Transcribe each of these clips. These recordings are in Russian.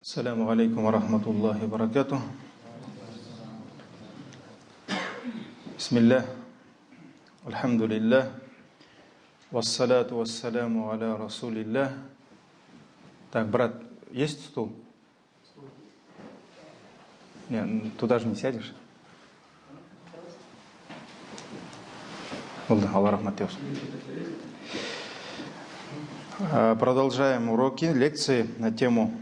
Ассаляму алейкум ва рахматуллахи ва баракатух. Бисмиллах, альхамдулиллах, вассалату вассаляму аля расулиллах. Так, брат, есть стул? Нет, туда же не сядешь. Аллах рахмат етсин. Продолжаем уроки, лекции на тему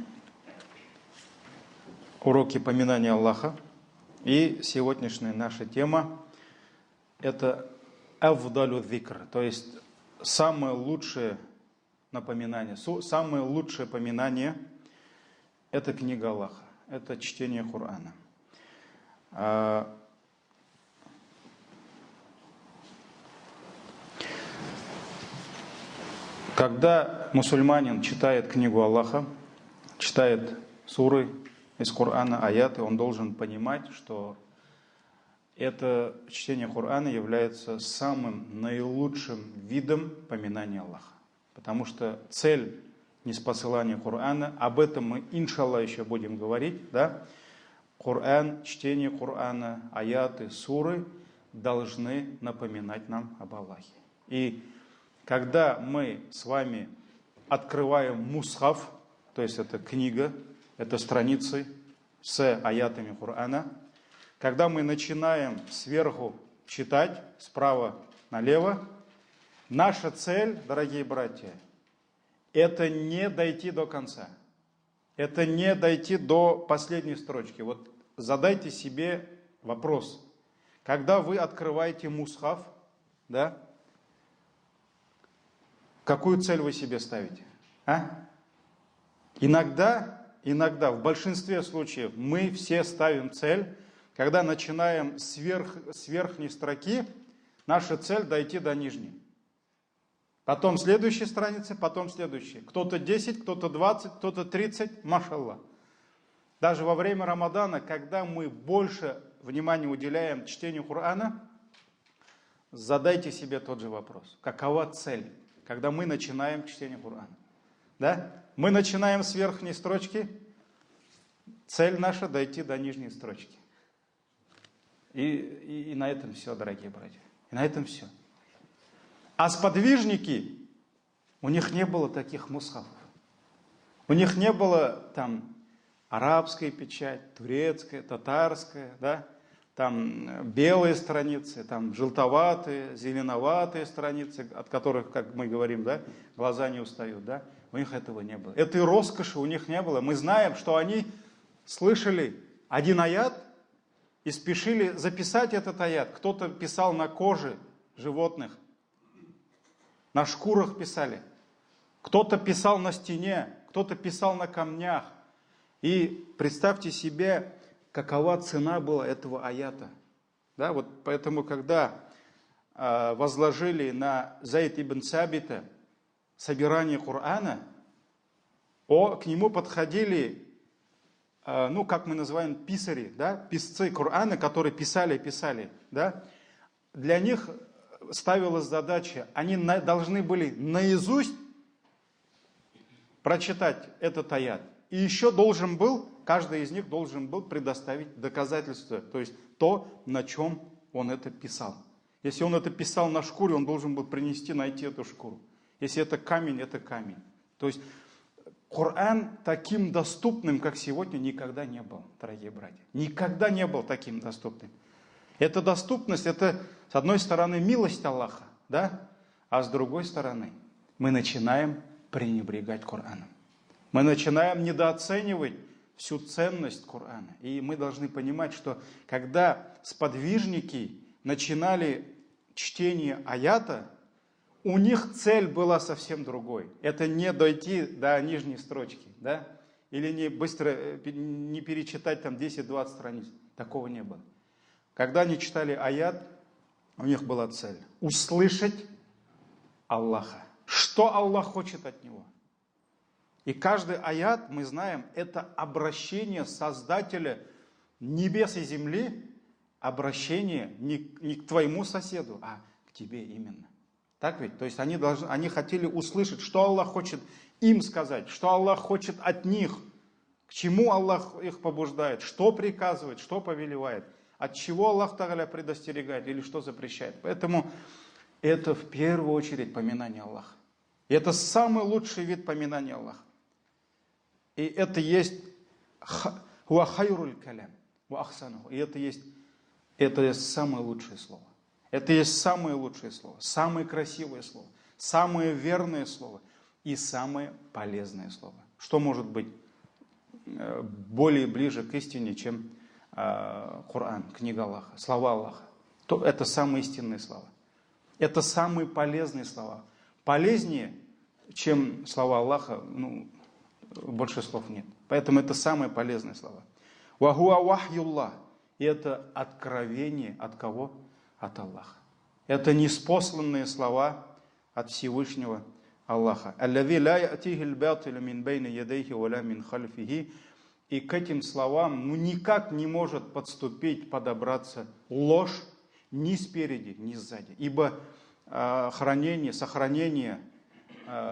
уроки поминания Аллаха. И сегодняшняя наша тема – это афдалю зикр, то есть самое лучшее напоминание, самое лучшее поминание – это книга Аллаха, это чтение Корана. Когда мусульманин читает книгу Аллаха, читает суры из Корана, аяты, он должен понимать, что это чтение Корана является самым наилучшим видом поминания Аллаха. Потому что цель ниспосылания Корана, об этом мы, иншаллах, еще будем говорить, да? Коран, чтение Корана, аяты, суры должны напоминать нам об Аллахе. И когда мы с вами открываем мусхаф, то есть это книга, это страницы с аятами Корана, когда мы начинаем сверху читать, справа налево, наша цель, дорогие братья, это не дойти до конца, это не дойти до последней строчки. Вот задайте себе вопрос, когда вы открываете мусхаф, да, какую цель вы себе ставите? Иногда, в большинстве случаев мы все ставим цель, когда начинаем с верхней строки, наша цель дойти до нижней. Потом следующая страница, потом следующая. Кто-то 10, кто-то 20, кто-то 30, машаллах. Даже во время Рамадана, когда мы больше внимания уделяем чтению Корана, задайте себе тот же вопрос. Какова цель, когда мы начинаем чтение Корана? Да? Мы начинаем с верхней строчки, цель наша дойти до нижней строчки. И на этом все, дорогие братья. И на этом все. А сподвижники, у них не было таких мусхафов. У них не было там арабская печать, турецкая, татарская, да? Там белые страницы, там желтоватые, зеленоватые страницы, от которых, как мы говорим, да, глаза не устают, да? У них этого не было. Этой роскоши у них не было. Мы знаем, что они слышали один аят и спешили записать этот аят. Кто-то писал на коже животных, на шкурах писали. Кто-то писал на стене, кто-то писал на камнях. И представьте себе, какова цена была этого аята. Да, вот поэтому, когда возложили на Зайд ибн Сабита собирание Корана, к нему подходили, как мы называем, писари, да, писцы Корана, которые писали, да. Для них ставилась задача, они должны были наизусть прочитать этот аят. И еще каждый из них должен был предоставить доказательства, то есть то, на чем он это писал. Если он это писал на шкуре, он должен был найти эту шкуру. Если это камень, это камень. То есть Коран таким доступным, как сегодня, никогда не был, дорогие братья. Никогда не был таким доступным. Эта доступность, это, с одной стороны, милость Аллаха, да? А с другой стороны, мы начинаем пренебрегать Кораном. Мы начинаем недооценивать всю ценность Корана. И мы должны понимать, что когда сподвижники начинали чтение аята, у них цель была совсем другой. Это не дойти до нижней строчки, да? Или не быстро не перечитать там 10-20 страниц. Такого не было. Когда они читали аят, у них была цель услышать Аллаха. Что Аллах хочет от него? И каждый аят, мы знаем, это обращение Создателя небес и земли, обращение не к твоему соседу, а к тебе именно. Так ведь? То есть они хотели услышать, что Аллах хочет им сказать, что Аллах хочет от них, К чему Аллах их побуждает, что приказывает, что повелевает, от чего Аллах Тааля предостерегает или что запрещает. Поэтому это в первую очередь поминание Аллаха. И это самый лучший вид поминания Аллаха. И это есть хуахайруль калям, вахсануху. И это есть самое лучшее слово. Это есть самое лучшее слово, самое красивое слово, самое верное слово и самое полезное слово. Что может быть более ближе к истине, чем Коран, книга Аллаха, слова Аллаха? Это самые истинные слова. Это самые полезные слова. Полезнее, чем слова Аллаха, больше слов нет. Поэтому это самые полезные слова. Вахуа вахьюллах. И это откровение от кого? От Аллаха. Это неспосланные слова от Всевышнего Аллаха. И к этим словам никак не может подступить, подобраться ложь ни спереди, ни сзади. Ибо сохранение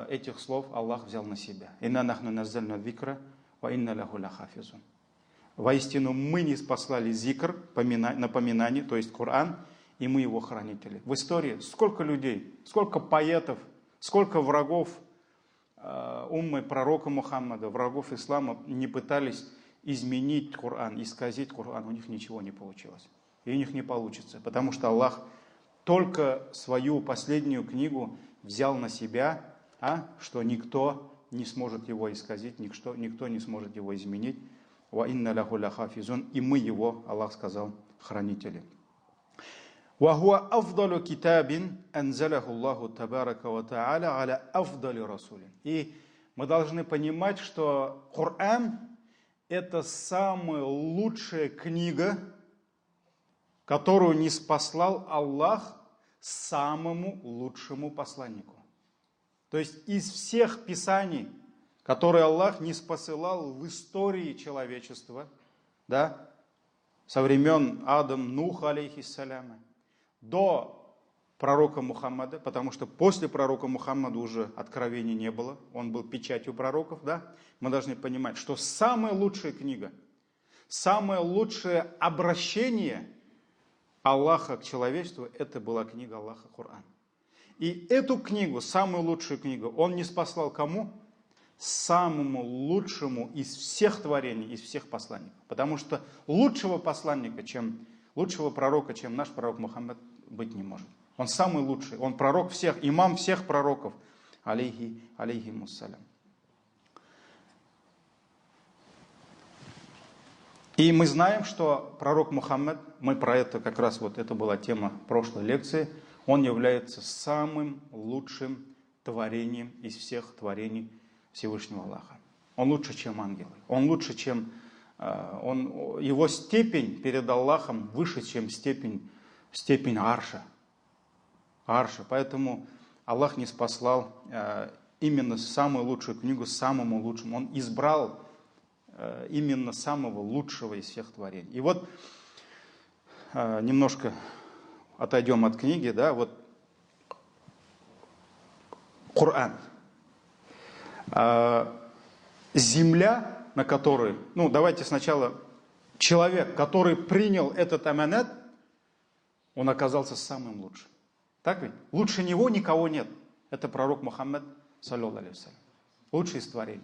этих слов Аллах взял на себя. «Инна нахну наззальна зикра, ва инна лаху лахафизун». Воистину мы не спаслали зикр, напоминание, то есть Коран, и мы его хранители. В истории сколько людей, сколько поэтов, сколько врагов уммы пророка Мухаммада, врагов ислама не пытались изменить Коран, исказить Коран, у них ничего не получилось. И у них не получится, потому что Аллах только свою последнюю книгу взял на себя, что никто не сможет его исказить, никто не сможет его изменить. «Ва инна лаху лахафизун», и мы его, Аллах сказал, хранители. «Ва хуа афдалу китабин анзаляху Аллаху табарака ва та'аля аля афдали расулин». И мы должны понимать, что Коран – это самая лучшая книга, которую ниспослал Аллах самому лучшему посланнику. То есть из всех писаний, которые Аллах ниспосылал в истории человечества, да, со времен Адам, Нуха, алейхиссаляма, до пророка Мухаммада, потому что после пророка Мухаммада уже откровений не было, он был печатью пророков, да, мы должны понимать, что самая лучшая книга, самое лучшее обращение Аллаха к человечеству, это была книга Аллаха, Коран. И эту книгу, самую лучшую книгу, он ниспослал кому? Самому лучшему из всех творений, из всех посланников. Потому что лучшего посланника, лучшего пророка, чем наш пророк Мухаммад, быть не может. Он самый лучший, он пророк всех, имам всех пророков, алейхимуссалям. И мы знаем, что пророк Мухаммад, мы про это как раз, это была тема прошлой лекции, он является самым лучшим творением из всех творений Всевышнего Аллаха. Он лучше, чем ангелы. Он лучше, чем... его степень перед Аллахом выше, чем степень арша. Поэтому Аллах ниспослал именно самую лучшую книгу, самому лучшему. Он избрал именно самого лучшего из всех творений. И вот немножко отойдем от книги, да, Коран. Земля, на которой, давайте сначала, человек, который принял этот аманат, он оказался самым лучшим. Так ведь? Лучше него никого нет. Это пророк Мухаммад, саллаллаху алейхи вассалям. Лучший из творений.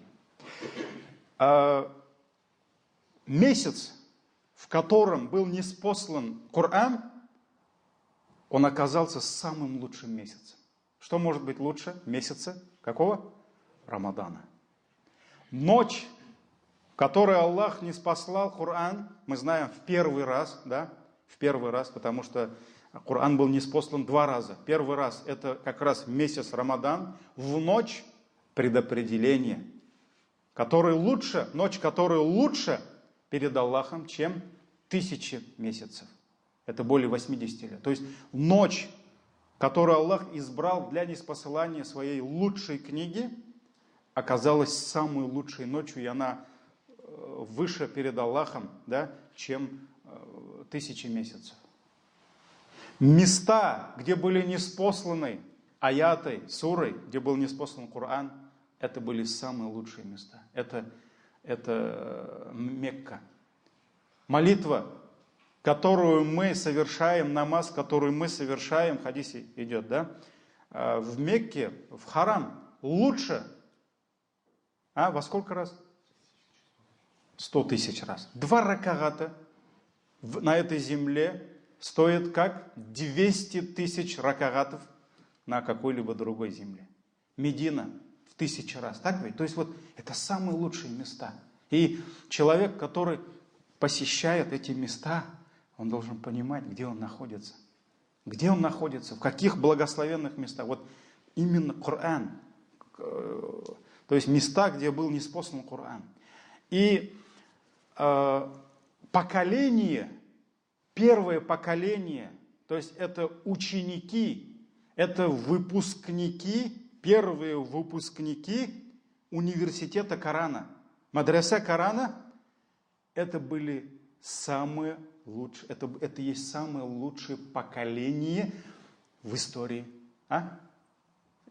Месяц, в котором был ниспослан Коран, он оказался самым лучшим месяцем. Что может быть лучше месяца? Какого? Рамадана. Ночь, в которой Аллах ниспослал Коран, мы знаем в первый раз, потому что Коран был ниспослан 2 раза. Первый раз это как раз месяц Рамадан, в ночь предопределения, ночь, которая лучше перед Аллахом, чем 1000 месяцев. Это более 80 лет. То есть ночь, которую Аллах избрал для ниспосылания своей лучшей книги, оказалась самой лучшей ночью, и она выше перед Аллахом, чем 1000 месяцев. Места, где были ниспосланы аяты, суры, где был ниспослан Коран, это были самые лучшие места. Это это Мекка. Молитва, которую мы совершаем, намаз, который мы совершаем, в хадисе идет, да, в Мекке, в Харам, лучше, во сколько раз? 100 тысяч раз. 2 ракагата на этой земле стоит как 200 тысяч ракагатов на какой-либо другой земле. Медина в 1000 раз. Так ведь? То есть вот это самые лучшие места. И человек, который посещает эти места, он должен понимать, где он находится. Где он находится, в каких благословенных местах. Вот именно Коран. То есть места, где был ниспослан Коран. И поколение, первое поколение, то есть это ученики, это выпускники, первые выпускники университета Корана. Мадраса Корана, это были самые лучшие, это есть самое лучшее поколение в истории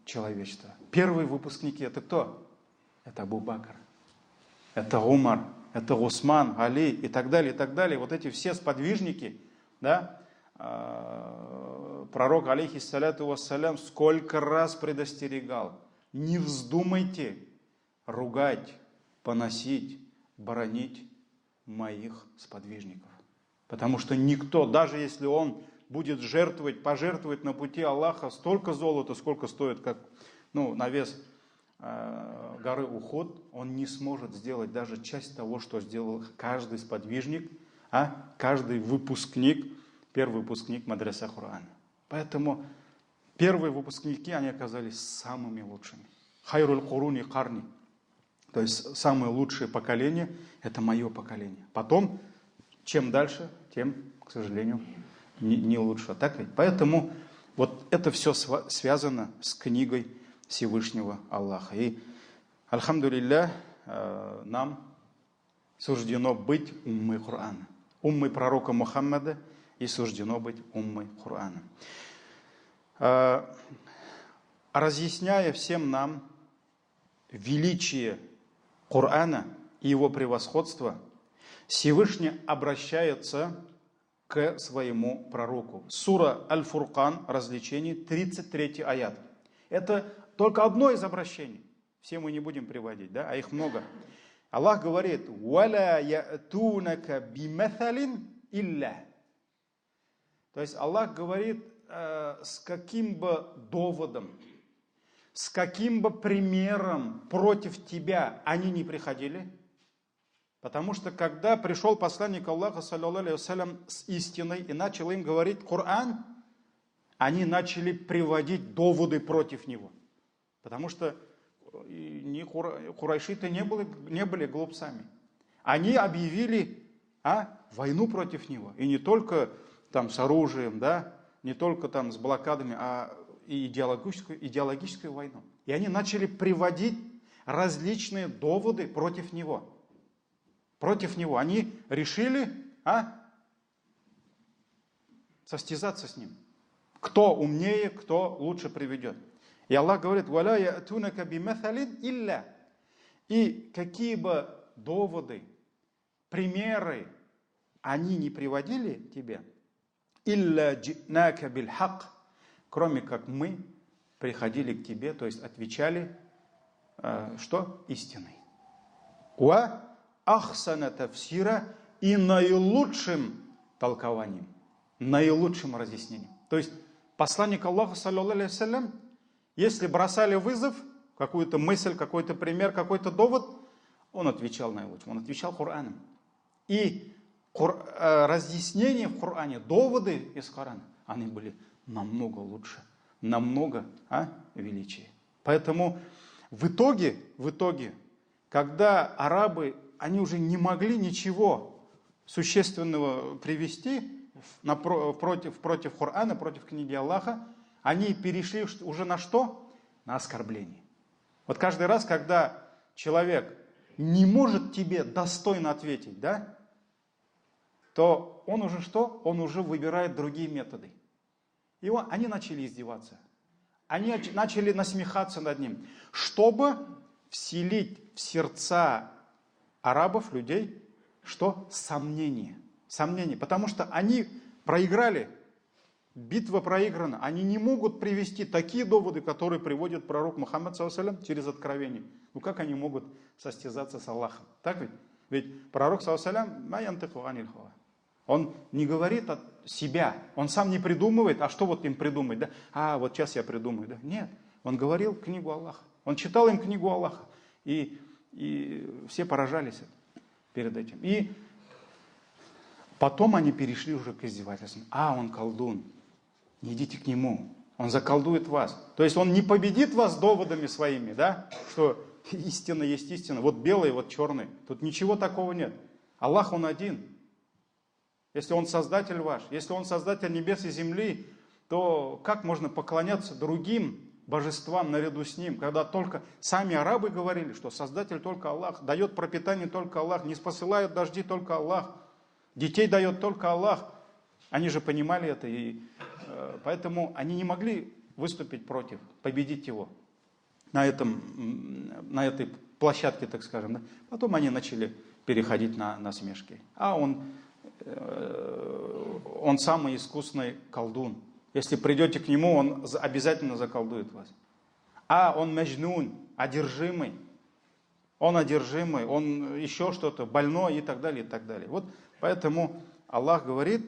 человечества. Первые выпускники это кто? Это Абу Бакр, это Умар, это Усман, Али и так далее, и так далее. Вот эти все сподвижники, да, пророк, алейхиссаляту вассалям, сколько раз предостерегал: не вздумайте ругать, поносить, бранить моих сподвижников. Потому что никто, даже если он будет пожертвовать на пути Аллаха столько золота, сколько стоит, как на вес горы Ухуд, он не сможет сделать даже часть того, что сделал каждый сподвижник, каждый выпускник, первый выпускник мадраса Корана. Поэтому первые выпускники, они оказались самыми лучшими. Хайруль куруни карни. То есть самое лучшее поколение – это мое поколение. Потом, чем дальше, тем, к сожалению, не лучше. Так ведь? Поэтому вот это все связано с книгой Всевышнего Аллаха. И, альхамдулилля, нам суждено быть уммой Корана. Уммой пророка Мухаммада и суждено быть уммой Корана. Разъясняя всем нам величие Корана и его превосходство, Всевышний обращается к своему пророку. Сура Аль-Фуркан, развлечение, 33 аят. Это только одно из обращений. Все мы не будем приводить, да? А их много. Аллах говорит: «Валя ятунака биматалин илля». То есть Аллах говорит, с каким бы доводом, с каким бы примером против тебя они не приходили. Потому что когда пришел посланник Аллаха, саллаллаху алейхи вассалям, с истиной и начал им говорить Коран, они начали приводить доводы против него. Потому что курайшиты не были глупцами. Они объявили войну против него. И не только там с оружием, да, не только там с блокадами, а и идеологическую войну. И они начали приводить различные доводы против него. Против него. Они решили состязаться с ним. Кто умнее, кто лучше приведет. И Аллах говорит: «Валя ятунака биматалин илля». И какие бы доводы, примеры они не приводили тебе, илля джи'нака бильхак, кроме как мы приходили к тебе, то есть отвечали, что? Истиной. Ва ахсана тафсира, и наилучшим толкованием, наилучшим разъяснением. То есть посланник Аллаха, саллаллаху алейхи вассалям, если бросали вызов, какую-то мысль, какой-то пример, какой-то довод, он отвечал наилучшим, он отвечал Кораном. И разъяснения в Коране, доводы из Корана, они были намного лучше, намного величие. Поэтому в итоге, когда арабы, они уже не могли ничего существенного привести против Корана, против книги Аллаха, они перешли уже на что? На оскорбление. Вот каждый раз, когда человек не может тебе достойно ответить, да, то он уже что? Он уже выбирает другие методы. И они начали издеваться. Они начали насмехаться над ним, чтобы вселить в сердца арабов, людей, что? Сомнение. Сомнение. Потому что они проиграли. Битва проиграна. Они не могут привести такие доводы, которые приводит пророк Мухаммад ﷺ через откровение. Ну как они могут состязаться с Аллахом? Так ведь? Ведь пророк ﷺ, он не говорит от себя, он сам не придумывает, а что вот им придумать, да? А, вот сейчас я придумаю, да? Нет, он говорил книгу Аллаха, он читал им книгу Аллаха, и все поражались перед этим. И потом они перешли уже к издевательствам. А, он колдун, не идите к нему, он заколдует вас. То есть он не победит вас доводами своими, да? Что истина есть истина, вот белый, вот черный, тут ничего такого нет. Аллах, он один. Если Он Создатель ваш, если Он Создатель небес и земли, то как можно поклоняться другим божествам наряду с Ним, когда только сами арабы говорили, что Создатель только Аллах, дает пропитание только Аллах, не спосылает дожди только Аллах, детей дает только Аллах. Они же понимали это, и поэтому они не могли выступить против, победить Его на этой площадке, так скажем. Да? Потом они начали переходить на насмешки. А он самый искусный колдун. Если придете к нему, он обязательно заколдует вас. А он мәжнун, одержимый. Он одержимый, он еще что-то, больной и так далее, и так далее. Вот поэтому Аллах говорит,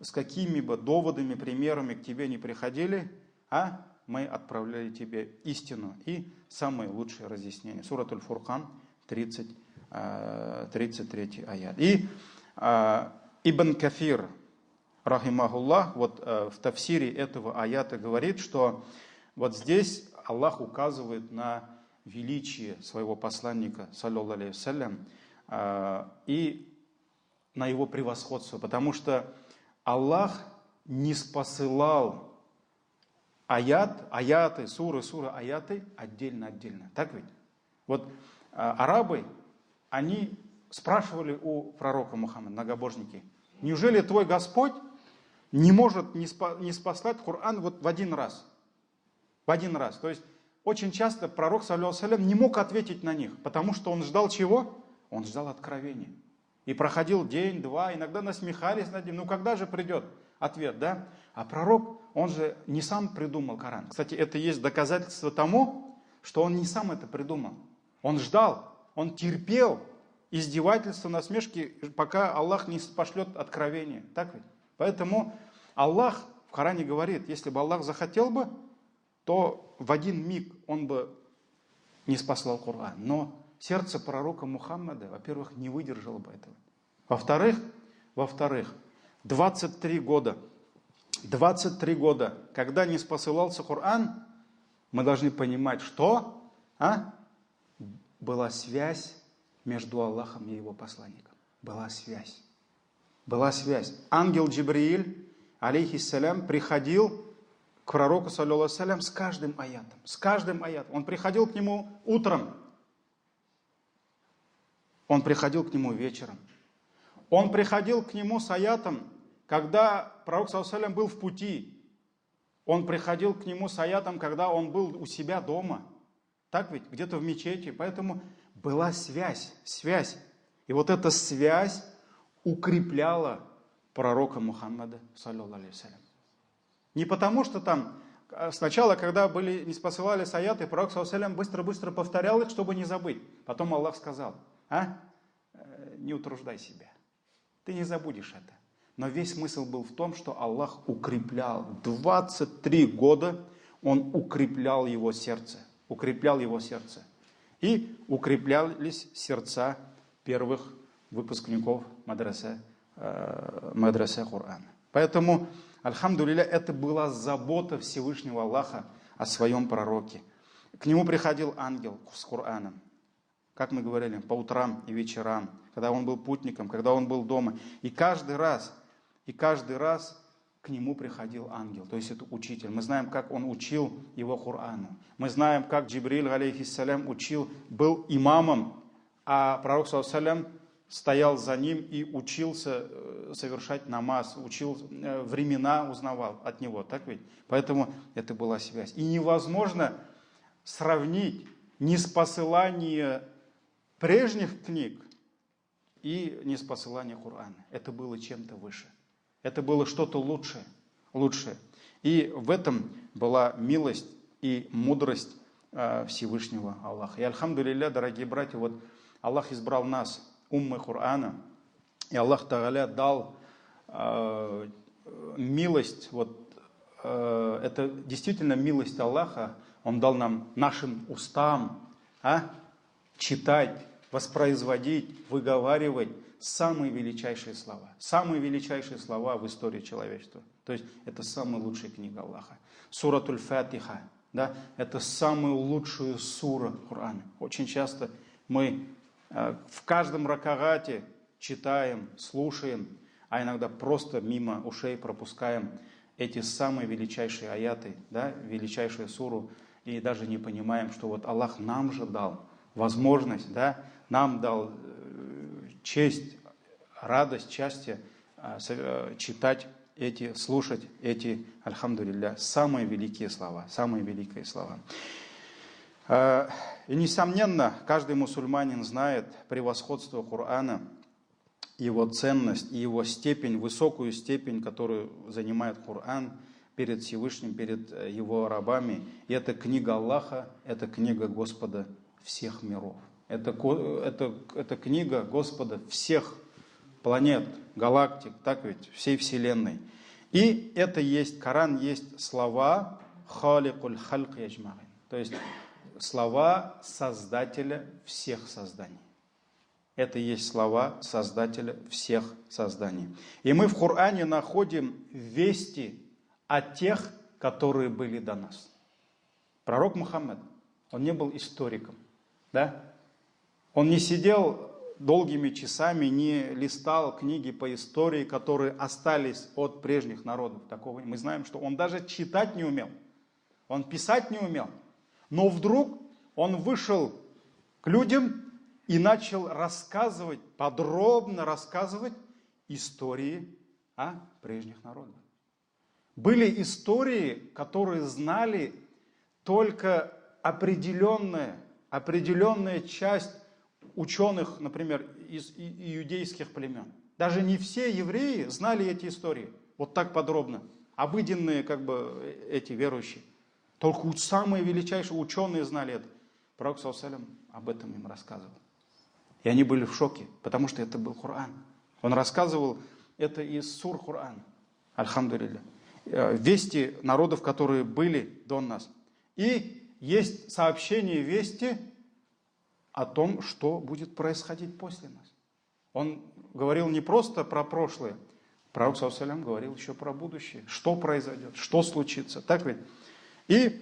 с какими бы доводами, примерами к тебе не приходили, а мы отправляли тебе истину и самые лучшие разъяснения. Сурат Аль-Фуркан, 33 аят. И Ибн Кафир, рахимахуллах, вот в тафсире этого аята говорит, что вот здесь Аллах указывает на величие своего посланника, саллаллаху алейхи вассалям, и на его превосходство, потому что Аллах не спосылал аяты, суры, аяты отдельно. Так ведь? Вот арабы, они спрашивали у пророка Мухаммада, многобожники, неужели твой Господь не может не спаслать Коран вот в один раз? В один раз. То есть очень часто пророк, саллаллаху алейхи, не мог ответить на них, потому что он ждал чего? Он ждал откровения. И проходил день, два, иногда насмехались над ним. Ну когда же придет ответ, да? А пророк, он же не сам придумал Коран. Кстати, это есть доказательство тому, что он не сам это придумал. Он ждал, он терпел издевательства, насмешки, пока Аллах не пошлет откровение. Так ведь? Поэтому Аллах в Коране говорит, если бы Аллах захотел бы, то в один миг он бы не спаслал Коран. Но сердце пророка Мухаммада, во-первых, не выдержало бы этого. Во-вторых, 23 года, когда не спосылался Коран, мы должны понимать, что была связь между Аллахом и его посланником. Была связь. Ангел Джибрииль, алейхиссалям, приходил к пророку, саллаллаху алейхи вассалям, с каждым аятом. Он приходил к нему утром. Он приходил к нему вечером. Он приходил к нему с аятом, когда пророк, саллаллаху алейхи вассалям, был в пути. Он приходил к нему с аятом, когда он был у себя дома. Так ведь? Где-то в мечети. Поэтому была связь. И вот эта связь укрепляла пророка Мухаммада, саллаллаху алейхи вассалям. Не потому, что там сначала, когда не спосылались аяты, пророк, саллаллаху алейхи вассалям, быстро повторял их, чтобы не забыть. Потом Аллах сказал, не утруждай себя. Ты не забудешь это. Но весь смысл был в том, что Аллах укреплял. 23 года Он укреплял его сердце. И укреплялись сердца первых выпускников мадресе Корана. Поэтому, альхамдулилля, это была забота Всевышнего Аллаха о своем пророке. К нему приходил ангел с Кораном, как мы говорили, по утрам и вечерам, когда он был путником, когда он был дома. И каждый раз к нему приходил ангел, то есть это учитель. Мы знаем, как он учил его Корану. Мы знаем, как Джибриль, алейхиссалям, был имамом, а пророк, саллаллаху алейхи вассалям, стоял за ним и учился совершать намаз, учил времена, узнавал от него. Так ведь? Поэтому это была связь. И невозможно сравнить неспосылание прежних книг и ниспосылание Корана. Это было чем-то выше. Это было что-то лучшее. И в этом была милость и мудрость Всевышнего Аллаха. И альхамдулилля, дорогие братья, вот Аллах избрал нас, уммы Корана, и Аллах Тааля дал милость, это действительно милость Аллаха, Он дал нам, нашим устам, читать, воспроизводить, выговаривать самые величайшие слова в истории человечества. То есть это самая лучшая книга Аллаха. Суратуль Фатиха, да, это самая лучшая сура Корана. Очень часто мы в каждом ракагате читаем, слушаем, а иногда просто мимо ушей пропускаем эти самые величайшие аяты, да, величайшую суру, и даже не понимаем, что вот Аллах нам же дал возможность, да, нам дал честь, радость, счастье читать эти, слушать эти, альхамдулилля, самые великие слова, самые великие слова. И, несомненно, каждый мусульманин знает превосходство Корана, его ценность и его степень, высокую степень, которую занимает Коран перед Всевышним, перед его рабами. И это книга Аллаха, это книга Господа всех миров. Это книга Господа всех планет, галактик, так ведь, всей Вселенной. И это есть, Коран есть слова халикуль халк яджмаин, то есть слова Создателя всех созданий. Это есть слова Создателя всех созданий. И мы в Коране находим вести о тех, которые были до нас. Пророк Мухаммад, он не был историком, да? Он не сидел долгими часами, не листал книги по истории, которые остались от прежних народов. Такого мы знаем, что он даже читать не умел, он писать не умел. Но вдруг он вышел к людям и начал рассказывать, подробно рассказывать истории о прежних народах. Были истории, которые знали только определенная часть ученых, например, из иудейских племен. Даже не все евреи знали эти истории вот так подробно. Обыденные эти верующие. Только самые величайшие ученые знали это. Пророк ﷺ об этом им рассказывал. И они были в шоке, потому что это был Коран. Он рассказывал это из сур Корана. Альхамдулилля. Вести народов, которые были до нас. И есть сообщение, вести о том, что будет происходить после нас. Он говорил не просто про прошлое. Пророк ﷺ говорил еще про будущее. Что произойдет, что случится. Так ведь? И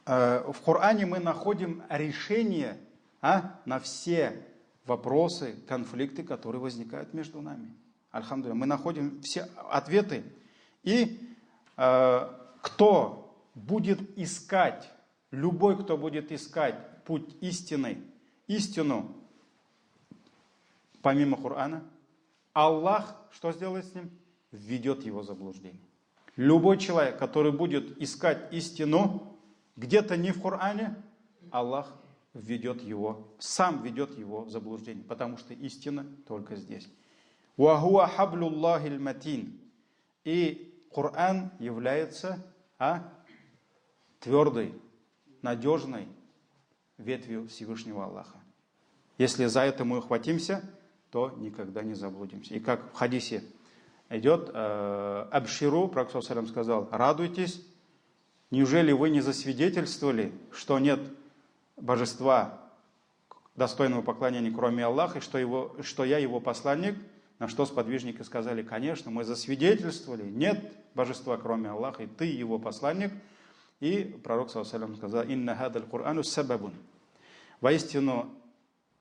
в Коране мы находим решение на все вопросы, конфликты, которые возникают между нами. Альхамдулилля. Мы находим все ответы. И кто будет искать, любой, кто будет искать путь истины, истину, помимо Корана, Аллах что сделает с ним? Введет его в заблуждение. Любой человек, который будет искать истину, где-то не в Коране, Аллах введет его, сам ведет его в заблуждение, потому что истина только здесь. «Вахуа хаблюллахиль матин». И Коран является твердой, надежной ветвью Всевышнего Аллаха. Если за это мы ухватимся, то никогда не заблудимся. И как в хадисе идет, «Абширу», Пророк ﷺ сказал, «Радуйтесь, неужели вы не засвидетельствовали, что нет божества, достойного поклонения, кроме Аллаха, и что я его посланник?» На что сподвижники сказали: конечно, мы засвидетельствовали, нет божества, кроме Аллаха, и ты его посланник. И пророк ﷺ сказал: «Инна хадаль Курану сабабун». Воистину,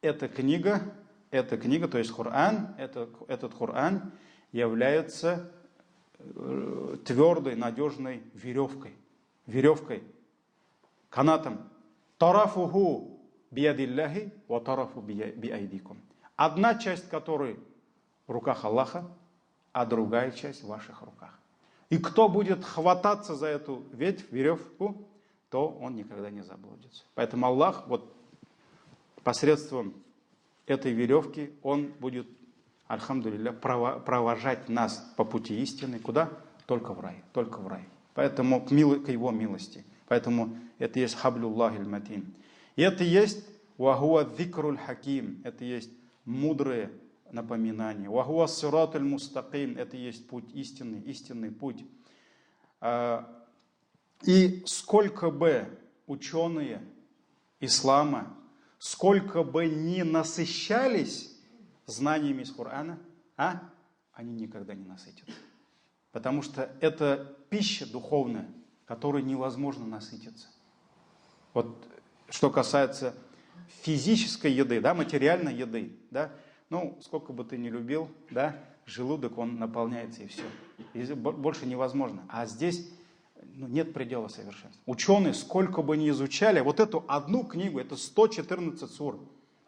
эта книга, то есть Коран, этот Коран является твердой, надежной веревкой, канатом. Тарафуху биядилляхи ва тарафу биайдикум. Одна часть которой в руках Аллаха, а другая часть в ваших руках. И кто будет хвататься за эту ветвь, веревку, то он никогда не заблудится. Поэтому Аллах посредством этой веревки он будет, альхамдулилля, провожать нас по пути истины. Куда? Только в рай. Только в рай. Поэтому к его милости. Поэтому это есть хаблюллахиль матин. И это есть вахуа зикруль хаким. Это есть мудрые напоминания. Вахуа сиратуль мустаким. Это есть путь истинный, истинный путь. И сколько бы ученые ислама, сколько бы ни насыщались знаниями из Корана, они никогда не насытятся. Потому что это пища духовная, которой невозможно насытиться. Вот что касается физической еды, да, материальной еды, да, ну, сколько бы ты ни любил, да, желудок, он наполняется и все. И больше невозможно. А здесь нет предела совершенства. Ученые, сколько бы ни изучали, вот эту одну книгу, это 114 сур.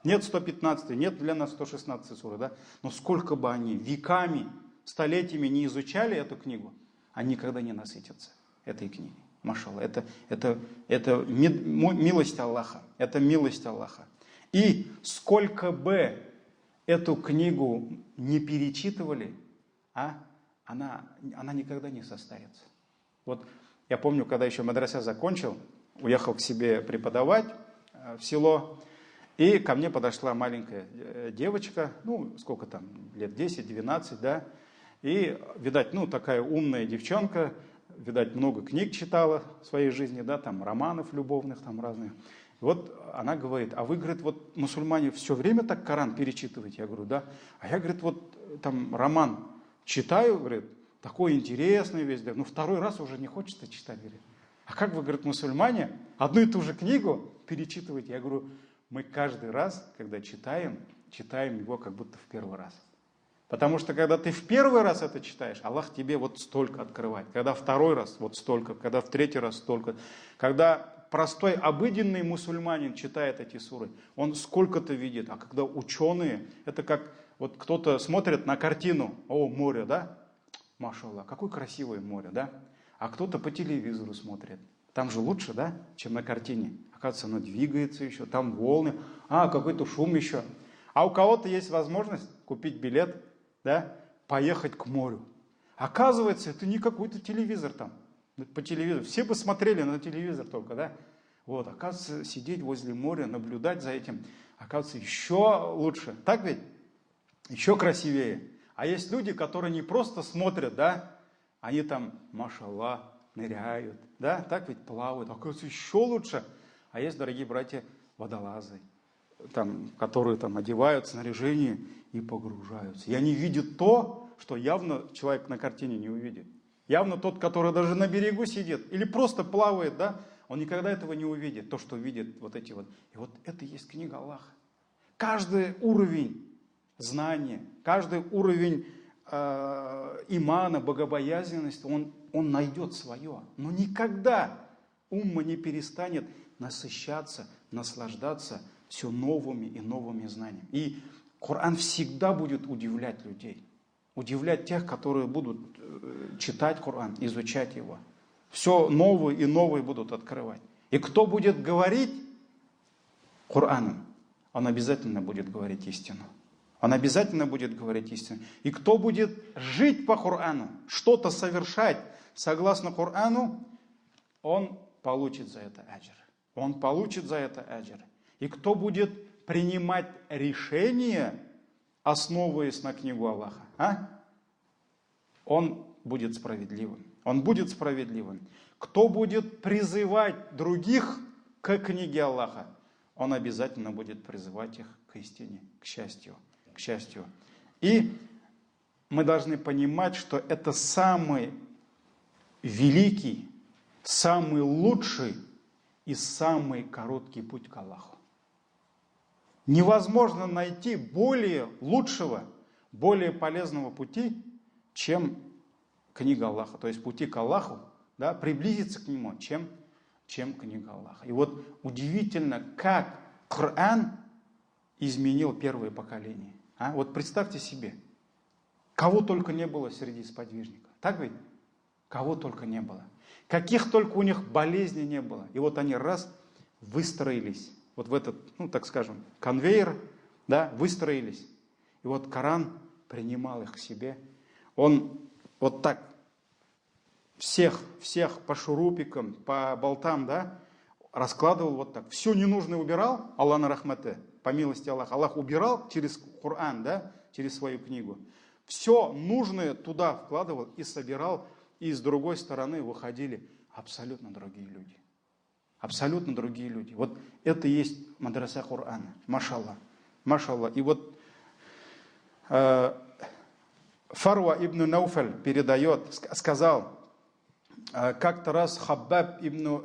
Нет 115, нет для нас 116 сур, да? Но сколько бы они веками, столетиями не изучали эту книгу, они никогда не насытятся этой книгой. Машалла, это милость Аллаха. Это милость Аллаха. И сколько бы эту книгу не перечитывали, она никогда не состарится. Вот я помню, когда еще мадраса закончил, уехал к себе преподавать в село, и ко мне подошла маленькая девочка, ну, сколько там, лет 10-12, да, и, видать, ну, такая умная девчонка, видать, много книг читала в своей жизни, да, там, романов любовных, там, разных. Вот она говорит, а вы, говорит, вот мусульмане все время так Коран перечитываете? Я говорю, да. А я, говорит, вот там роман читаю, говорит, такой интересный весь, да, но второй раз уже не хочется читать, говорит. А как вы, говорит, мусульмане, одну и ту же книгу перечитываете? Я говорю, мы каждый раз, когда читаем его как будто в первый раз. Потому что когда ты в первый раз это читаешь, Аллах тебе вот столько открывает. Когда второй раз вот столько, когда в третий раз столько. Когда простой обыденный мусульманин читает эти суры, он сколько-то видит. А когда ученые, это как вот кто-то смотрит на картину, о, море, да? Машаллах, какое красивое море, да? А кто-то по телевизору смотрит. Там же лучше, да, чем на картине. Оказывается, оно двигается еще, там волны, какой-то шум еще. А у кого-то есть возможность купить билет, да, поехать к морю. Оказывается, это не какой-то телевизор там, по телевизору. Все бы смотрели на телевизор только, да. Вот, оказывается, сидеть возле моря, наблюдать за этим, оказывается, еще лучше. Так ведь? Еще красивее. А есть люди, которые не просто смотрят, да, они там, машаллах, ныряют, да, так ведь плавают, оказывается, еще лучше. А есть, дорогие братья, водолазы, там, которые там одевают снаряжение и погружаются. И они видят то, что явно человек на картине не увидит. Явно тот, который даже на берегу сидит или просто плавает, да, он никогда этого не увидит, то, что видит вот эти вот. И вот это и есть книга Аллаха. Каждый уровень знания, каждый уровень имана, богобоязненности, он найдет свое. Но никогда умма не перестанет насыщаться, наслаждаться все новыми и новыми знаниями. И Коран всегда будет удивлять людей. Удивлять тех, которые будут читать Коран, изучать его. Все новые и новые будут открывать. И кто будет говорить Кораном, он обязательно будет говорить истину. Он обязательно будет говорить истину. И кто будет жить по Корану, что-то совершать согласно Корану, он получит за это аджр. Он получит за это аджр. И кто будет принимать решения, основываясь на книгу Аллаха, он будет справедливым. Он будет справедливым. Кто будет призывать других к книге Аллаха, он обязательно будет призывать их к истине, к счастью. К счастью. И мы должны понимать, что это самый великий, самый лучший и самый короткий путь к Аллаху. Невозможно найти более лучшего, более полезного пути, чем книга Аллаха. То есть пути к Аллаху, да, приблизиться к нему, чем книга Аллаха. И вот удивительно, как Коран изменил первое поколение. Вот представьте себе, кого только не было среди сподвижников. Так ведь? Кого только не было. Каких только у них болезней не было. И вот они раз выстроились вот в этот, так скажем, конвейер, да, выстроились. И вот Коран принимал их к себе. Он вот так всех по шурупикам, по болтам, да, раскладывал вот так. Все ненужное убирал, Аллах на рахмате, по милости Аллаха. Аллах убирал через Коран, да, через свою книгу. Все нужное туда вкладывал и собирал, и с другой стороны выходили абсолютно другие люди. Абсолютно другие люди. Вот это и есть мадраса Корана. Машаллах. Машаллах. И вот Фарва ибн Науфаль передает, сказал, как-то раз Хаббаб ибн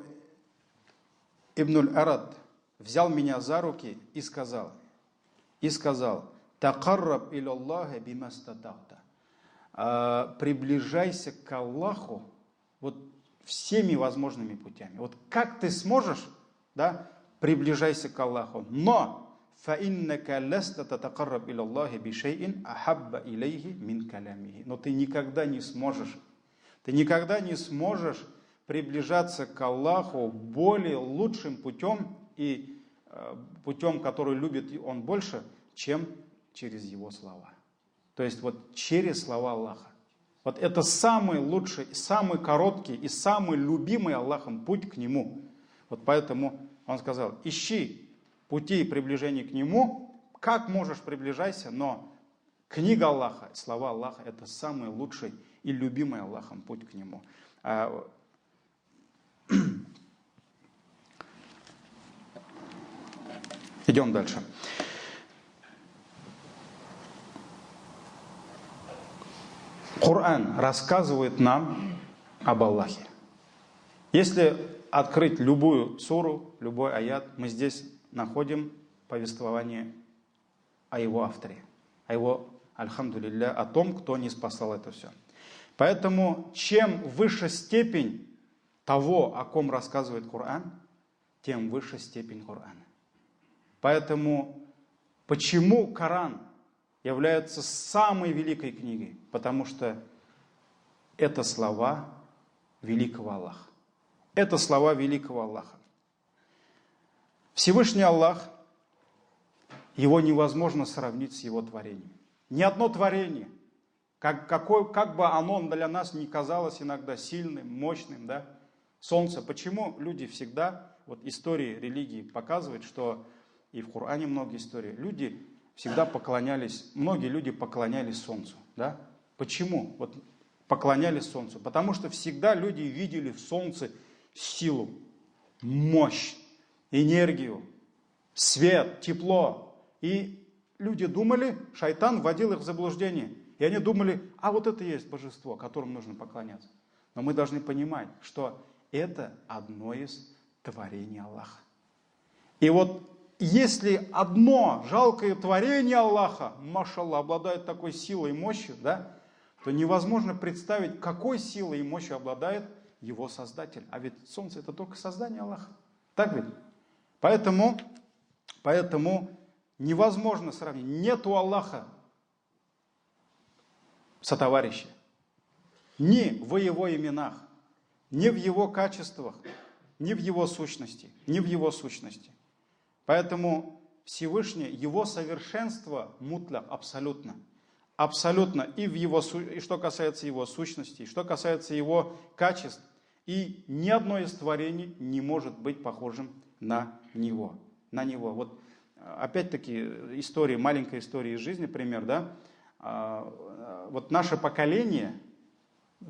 аль-Арад взял меня за руки и сказал, «Такарраб илаллахи бимастатахта». Приближайся к Аллаху вот всеми возможными путями. Вот как ты сможешь, да, приближайся к Аллаху. Но фаиннака ласта татакарраб илаллахи бишейин ахабба илейхи мин калямихи. Но ты никогда не сможешь приближаться к Аллаху более лучшим путем и путем, который любит Он больше, чем через Его слова. То есть вот через слова Аллаха. Вот это самый лучший, самый короткий и самый любимый Аллахом путь к Нему. Вот поэтому Он сказал, ищи пути приближения к Нему, как можешь приближайся, но книга Аллаха, слова Аллаха — это самый лучший и любимый Аллахом путь к Нему. Идем дальше. Коран рассказывает нам об Аллахе. Если открыть любую суру, любой аят, мы здесь находим повествование о его авторе, о его, альхамдулилля, о том, кто ниспослал это все. Поэтому, чем выше степень того, о ком рассказывает Коран, тем выше степень Корана. Поэтому, почему Коран является самой великой книгой? Потому что это слова великого Аллаха. Это слова великого Аллаха. Всевышний Аллах, его невозможно сравнить с его творением. Ни одно творение, как бы оно для нас ни казалось иногда сильным, мощным, да? Солнце. Почему люди всегда, вот истории религии показывают, что и в Коране много историй, люди всегда поклонялись, многие люди поклонялись солнцу, да? Почему? Вот поклонялись солнцу. Потому что всегда люди видели в солнце силу, мощь, энергию, свет, тепло. И люди думали, шайтан вводил их в заблуждение. И они думали, а вот это и есть божество, которому нужно поклоняться. Но мы должны понимать, что это одно из творений Аллаха. И вот если одно жалкое творение Аллаха, машаллах, обладает такой силой и мощью, да, то невозможно представить, какой силой и мощью обладает его Создатель. А ведь солнце — это только создание Аллаха. Так ведь? Поэтому невозможно сравнить. Нет у Аллаха сотоварища. Ни в его именах, ни в его качествах, ни в его сущности, ни в его сущности. Поэтому Всевышний, его совершенство мутлак, абсолютно. Абсолютно. И что касается его сущности, и что касается его качеств. И ни одно из творений не может быть похожим на него. На него. Вот опять-таки история, маленькая история из жизни, пример, да. Вот наше поколение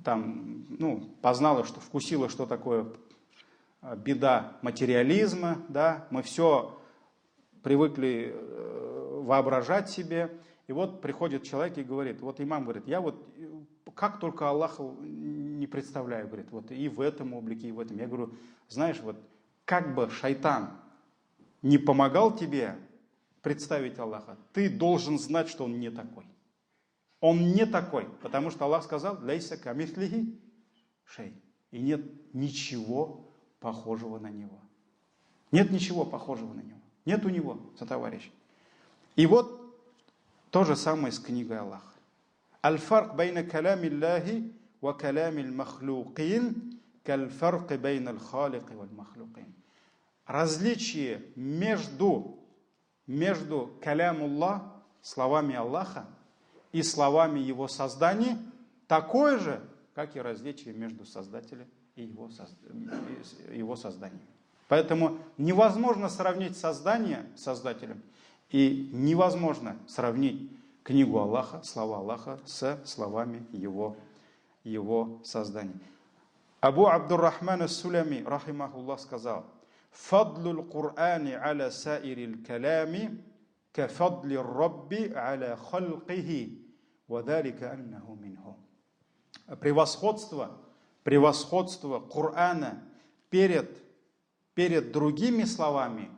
там, познало, что вкусило, что такое беда материализма, да. Мы все привыкли воображать себе. И вот приходит человек и говорит, вот имам говорит, я вот как только Аллаха не представляю, говорит, вот и в этом облике, и в этом. Я говорю, знаешь, вот как бы шайтан не помогал тебе представить Аллаха, ты должен знать, что он не такой. Он не такой, потому что Аллах сказал, «Лейса камислихи шей». И нет ничего похожего на него. Нет ничего похожего на него. Нет у него сотоварища. И вот то же самое с книгой Аллаха. Аль-фарк байна калями Аллахи ва калями аль-махлукин каль-фарк байна аль-халик валь-махлукин. Различие между между калямуллах, словами Аллаха, и словами Его создания такое же, как и различие между Создателем и Его созданием. Поэтому невозможно сравнить создание с Создателем, и невозможно сравнить книгу Аллаха, слова Аллаха с словами Его создания. Абу Абдуррахман ас-Сулями, рахимахуллах, сказал: «Фадлул Кур'ани аля саирил калями, ка фадли Рабби аля халкихи, вадалика аннаху минху». Превосходство Корана перед другими словами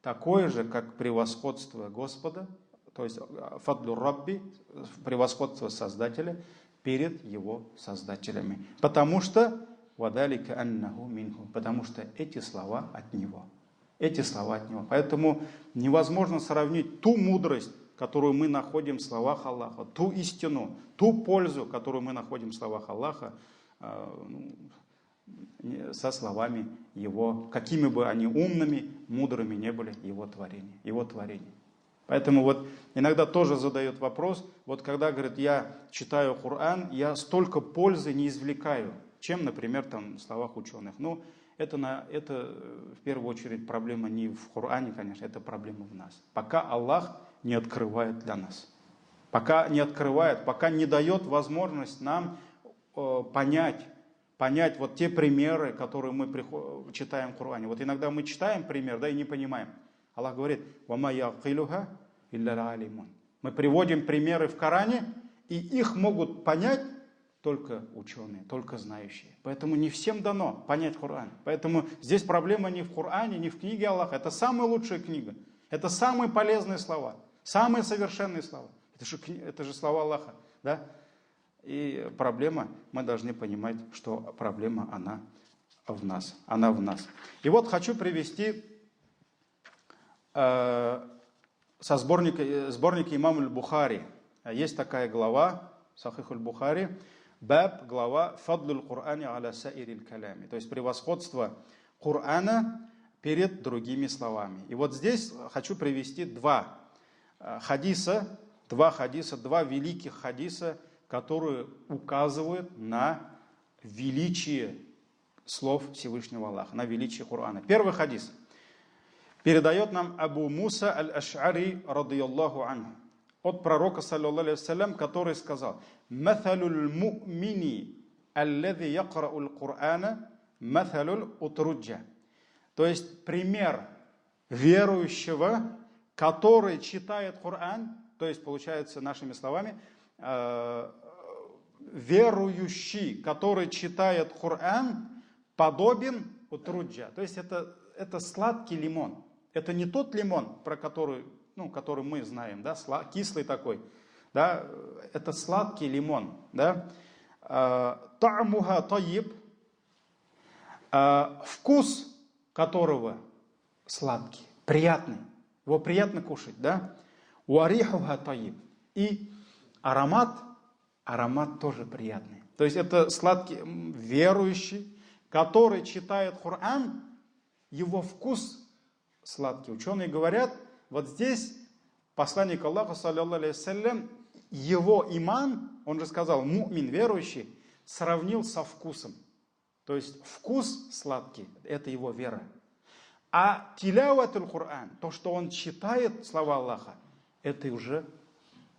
такое же, как превосходство Господа, то есть фадлу Рабби, превосходство Создателя перед Его создателями. Потому что вадалика аннаху минху, потому что эти слова от Него. Эти слова от Него. Поэтому невозможно сравнить ту мудрость, которую мы находим в словах Аллаха, ту истину, ту пользу, которую мы находим в словах Аллаха, со словами Его, какими бы они умными, мудрыми не были, Его творения. Поэтому вот иногда тоже задают вопрос, вот когда, говорит, я читаю Коран, я столько пользы не извлекаю, чем, например, там в словах ученых. Ну, это в первую очередь проблема не в Коране, конечно, это проблема в нас. Пока Аллах не открывает для нас. Пока не дает возможность нам понять вот те примеры, которые мы читаем в Коране. Вот иногда мы читаем пример, да, и не понимаем. Аллах говорит: «Вама яқилуха илля алимун». Мы приводим примеры в Коране, и их могут понять только ученые, только знающие. Поэтому не всем дано понять Коран. Поэтому здесь проблема не в Коране, не в книге Аллаха. Это самая лучшая книга. Это самые полезные слова, самые совершенные слова. Это же слова Аллаха, да? И проблема, мы должны понимать, что проблема, она в нас. И вот хочу привести со сборника имама аль-Бухари. Есть такая глава, Сахих аль-Бухари, баб, глава «Фадлул Кур'ани аля саирил калями», то есть превосходство Корана перед другими словами. И вот здесь хочу привести два великих хадиса, которые указывают на величие слов Всевышнего Аллаха, на величие Корана. Первый хадис передает нам Абу Муса аль-Аш'ари, радийаллаху анху, от пророка, саллаллаху алейхи вассалям, который сказал: «Матhalul му'мини алладhi якра'ул Кур'ана матhalул утруджа». То есть пример верующего, который читает Коран, то есть получается нашими словами, верующий, который читает Коран, подобен утруджа. То есть это сладкий лимон. Это не тот лимон, про который мы знаем, да, кислый такой, да, это сладкий лимон, да, та'муха таyyиб, вкус которого сладкий, приятный, его приятно кушать, да, уарихуха таyyиб, и аромат тоже приятный. То есть это сладкий верующий, который читает Коран, его вкус сладкий. Ученые говорят, вот здесь посланник Аллаха, саллаллаху алейхи вассалям, его иман, он же сказал, му'мин, верующий, сравнил со вкусом. То есть вкус сладкий, это его вера. А тиляватуль Коран, то, что он читает слова Аллаха, это уже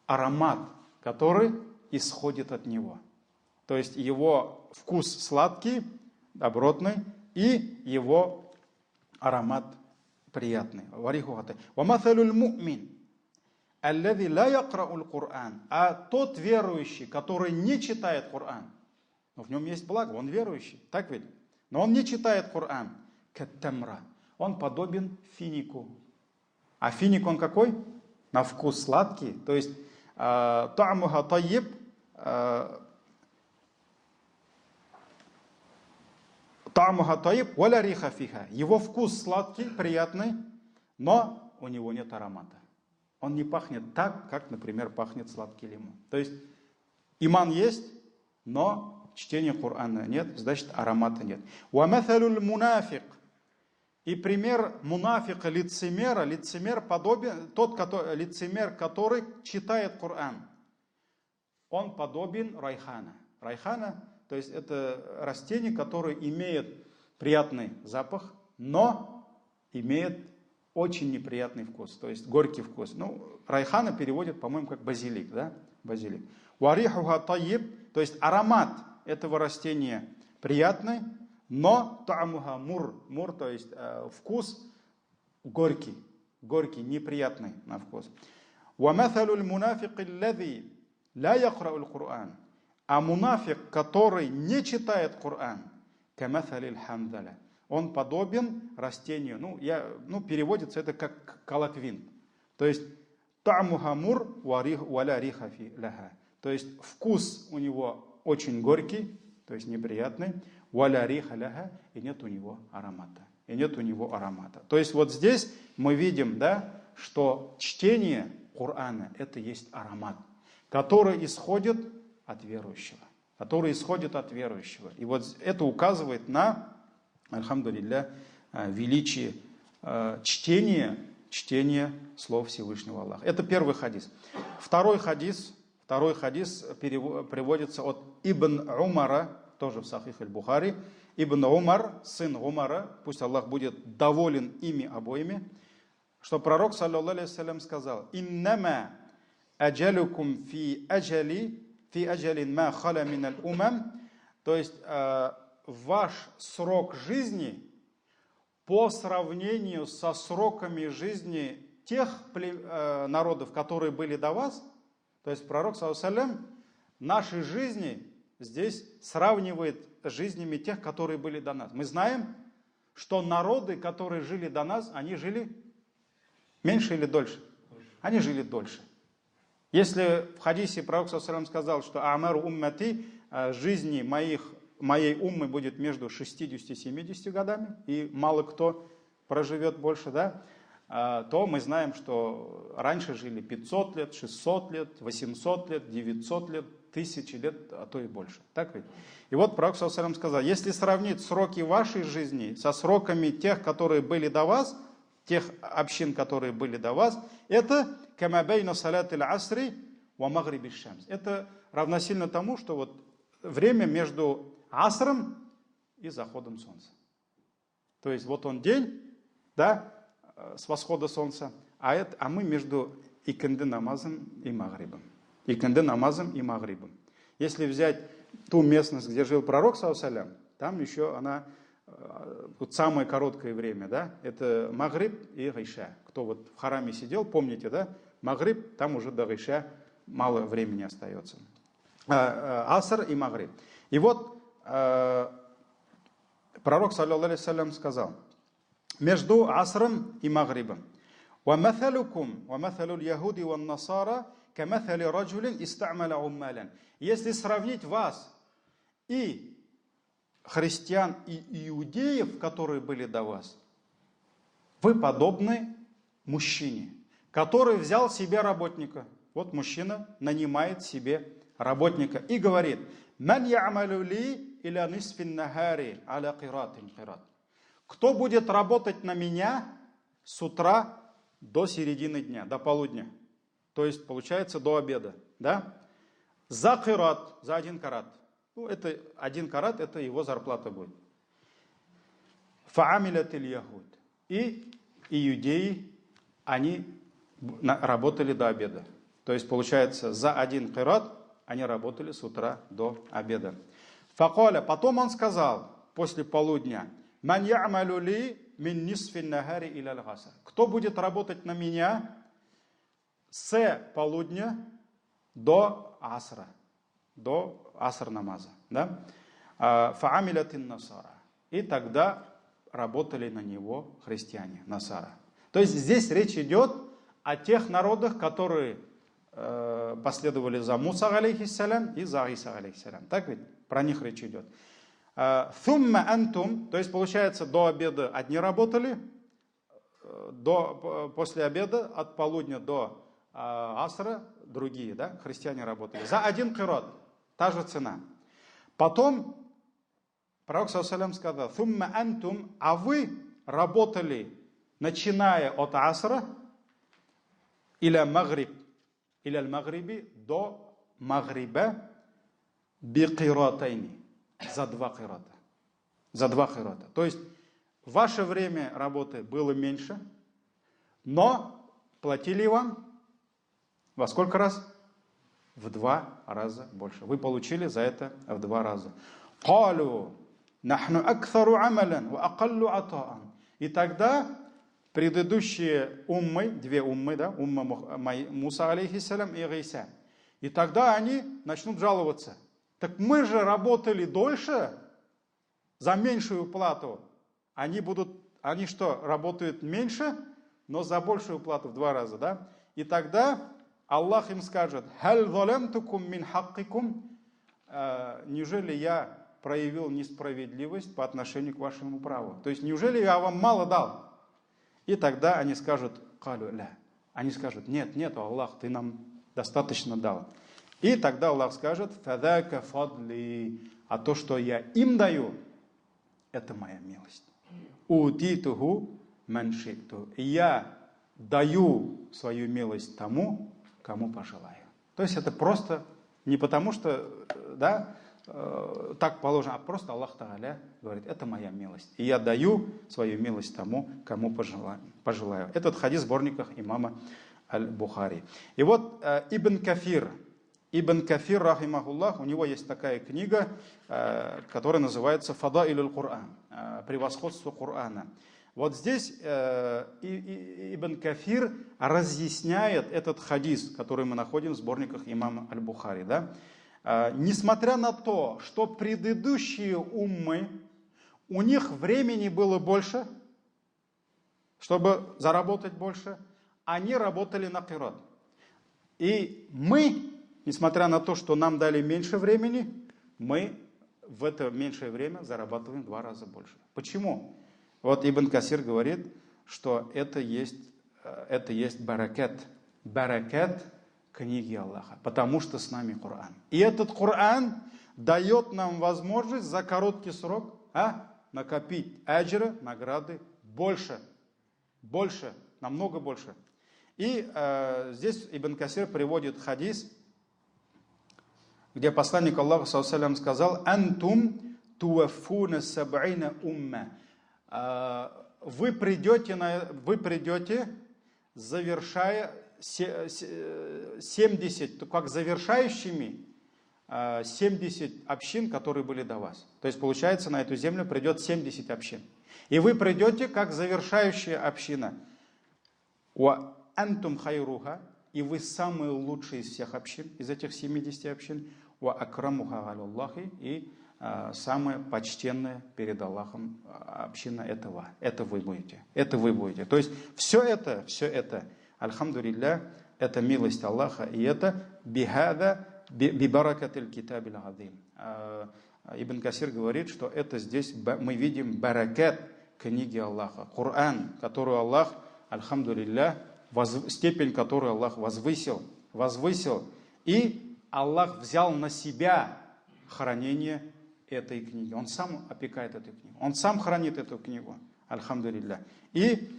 аромат, который исходит от него. То есть его вкус сладкий, добротный, и его аромат приятный. Ваматалюль му'мин аллади ла якра'уль Кур'ан. А тот верующий, который не читает Коран, но в нем есть благо, он верующий, так ведь? Но он не читает Коран, каттамра. Он подобен финику. А финик он какой? На вкус сладкий. То есть та'муха таyyиб, та'муха таyyиб валя риха фиха. Его вкус сладкий, приятный, но у него нет аромата. Он не пахнет так, как, например, пахнет сладкий лимон. То есть иман есть, но чтения Корана нет, значит аромата нет. وَمَثَلُ الْمُنَافِقِ И пример мунафика, лицемера, лицемер подобен, лицемер, который читает Коран, он подобен райхана. Райхана, то есть это растение, которое имеет приятный запах, но имеет очень неприятный вкус, то есть горький вкус. Ну, райхана переводит, по-моему, как базилик, да? Базилик. Варихуха таиб, то есть аромат этого растения приятный, но та'амуха мур, мур, то есть вкус горький, горький, неприятный на вкус. Ваматалуль мунафик аллази ла якра'уль Кур'ан. А мунафик, который не читает Коран, каматалиль хандаля, он подобен растению. Переводится это как колоквин. То есть та'муха мур валя риха фи лаха. То есть вкус у него очень горький, то есть неприятный, валя риха лаха, и нет у него аромата. И нет у него аромата. То есть вот здесь мы видим, да, что чтение Корана это есть аромат, который исходит от верующего. Который исходит от верующего. И вот это указывает на, альхамдулилля, величие чтения слов Всевышнего Аллаха. Это первый хадис. Второй хадис приводится от Ибн Умара, тоже в Сахих аль-Бухари. Ибн Умар, сын Умара, пусть Аллах будет доволен ими обоими, что пророк, саллаллаху алейхи вассалям, сказал: «Иннама аджалукум фи аджалин ма халя миналь умам», то есть ваш срок жизни по сравнению со сроками жизни тех народов, которые были до вас, то есть пророк, саллаллаху алейхи вассалям, наши жизни здесь сравнивает с жизнями тех, которые были до нас. Мы знаем, что народы, которые жили до нас, они жили меньше или дольше? Они жили дольше. Если в хадисе пророк саллаллаху алейхи вассалям сказал, что «Амару уммати», жизни моей уммы будет между 60 и 70 годами, и мало кто проживет больше, да, то мы знаем, что раньше жили 500 лет, 600 лет, 800 лет, 900 лет, 1000 лет, а то и больше. Так ведь? И вот пророк саллаллаху алейхи вассалям сказал: если сравнить сроки вашей жизни со сроками тех, которые были до вас, тех общин, которые были до вас, это камабейна салат аль-асри ва магриби шамс. Это равносильно тому, что вот время между асром и заходом солнца. То есть вот он день, да, с восхода солнца, а мы между икинди намазом и магрибом. Икинди намазом и магрибом. Если взять ту местность, где жил пророк, саллаллаху алейхи вассалям, там еще она, вот самое короткое время, да, это магриб и гайша. Кто вот в хараме сидел, помните, да, магриб, там уже до гайша мало времени остается. Аср и магриб. И вот пророк, саллаллаху алейхи вассалям, сказал: между асром и магрибом: وَمَثَلُكُمْ وَمَثَلُ الْيَهُودِ وَالنَّصَارَى كَمَثَلِ رَجُلٍ إِسْتَعْمَلَ عُمَّالًا. Если сравнить вас и христиан, и иудеев, которые были до вас, вы подобны мужчине, который взял себе работника. Вот мужчина нанимает себе работника и говорит: «Ман я'малу ли иля нисфин нахари аля қиратин қират». Кто будет работать на меня с утра до середины дня, до полудня? То есть, получается, до обеда, да? За қират, за 1 карат. Ну, это 1 карат, это его зарплата будет. Фа'амилят иль-яхуд. И иудеи, они работали до обеда. То есть, получается, за 1 қират они работали с утра до обеда. Факоля, потом он сказал, после полудня: «Ман я'малу ли мин нисфин нахари иля аль-гаср». Кто будет работать на меня с полудня до асра, до аср намаза, да? Фа'амилят ин-насара. И тогда работали на него христиане, насара. То есть здесь речь идет о тех народах, которые последовали за Муса алейхиссалям и за Иса алейхиссалям. Так ведь? Про них речь идет. Thumma антум, то есть получается, до обеда одни работали, после обеда от полудня до асра другие, да, христиане работали. За 1 қират, та же цена. Потом пророк саллаллаху алейхи вассалям сказал: thumma антум, а вы работали, начиная от асра, или магриби, до магриба, бикиратайни, за 2 кирата. За 2 кирата. То есть, ваше время работы было меньше, но платили вам во сколько раз? В 2 раза больше. Вы получили за это в 2 раза. قالوا نحن أكثر عملا وأقل عطاء. И тогда предыдущие уммы, 2 уммы, да, умма Муса алейхиссалям и Гайса, и тогда они начнут жаловаться. Так мы же работали дольше за меньшую плату. Они что, работают меньше, но за большую плату в 2 раза, да? И тогда Аллах им скажет: «Халь залямтукум мин хаккикум». Неужели я проявил несправедливость по отношению к вашему праву? То есть, неужели я вам мало дал? И тогда они скажут: «Калю ля». Они скажут: нет, Аллах, ты нам достаточно дал. И тогда Аллах скажет: «Фадака фадли». А то, что я им даю, это моя милость. «Утитуху маншиту». И я даю свою милость тому, кому пожелаю. То есть это просто не потому, что да, так положено, а просто Аллах Тааля говорит: это моя милость. И я даю свою милость тому, кому пожелаю. Этот хадис в сборниках имама Аль-Бухари. И вот Ибн Кафир, рахимахуллах, у него есть такая книга, которая называется «Фадаилюл Кур'ан», «Превосходство Корана». Вот здесь Ибн Кафир разъясняет этот хадис, который мы находим в сборниках имама Аль-Бухари. Да? Несмотря на то, что предыдущие уммы, у них времени было больше, чтобы заработать больше, они работали на кират. И мы, несмотря на то, что нам дали меньше времени, мы в это меньшее время зарабатываем в 2 раза больше. Почему? Вот Ибн Касир говорит, что это есть баракат. Баракат книги Аллаха. Потому что с нами Коран. И этот Коран дает нам возможность за короткий срок накопить аджра, награды больше. Больше, намного больше. И здесь Ибн Касир приводит хадис, где посланник Аллаха ﷺ сказал: «Антум туафуна саб'ина умма». Вы придете, завершая 70, как завершающими 70 общин, которые были до вас. То есть, получается, на эту землю придет 70 общин. И вы придете, как завершающая община. «Ва антум хайруха», и вы самые лучшие из всех общин, из этих 70 общин. «Ва акрамуха аляллахи», и самая почтенная перед Аллахом община этого. Это вы будете. Это вы будете. То есть все это, альхамдулилля, это милость Аллаха, и это бибаракатиль китабиль азим. Ибн Касир говорит, что это здесь мы видим баракат книги Аллаха, Коран, которую Аллах, альхамдулилля, степень которой Аллах возвысил, и Аллах взял на себя хранение этой книги. Он сам опекает эту книгу. Он сам хранит эту книгу. Альхамдулилля. И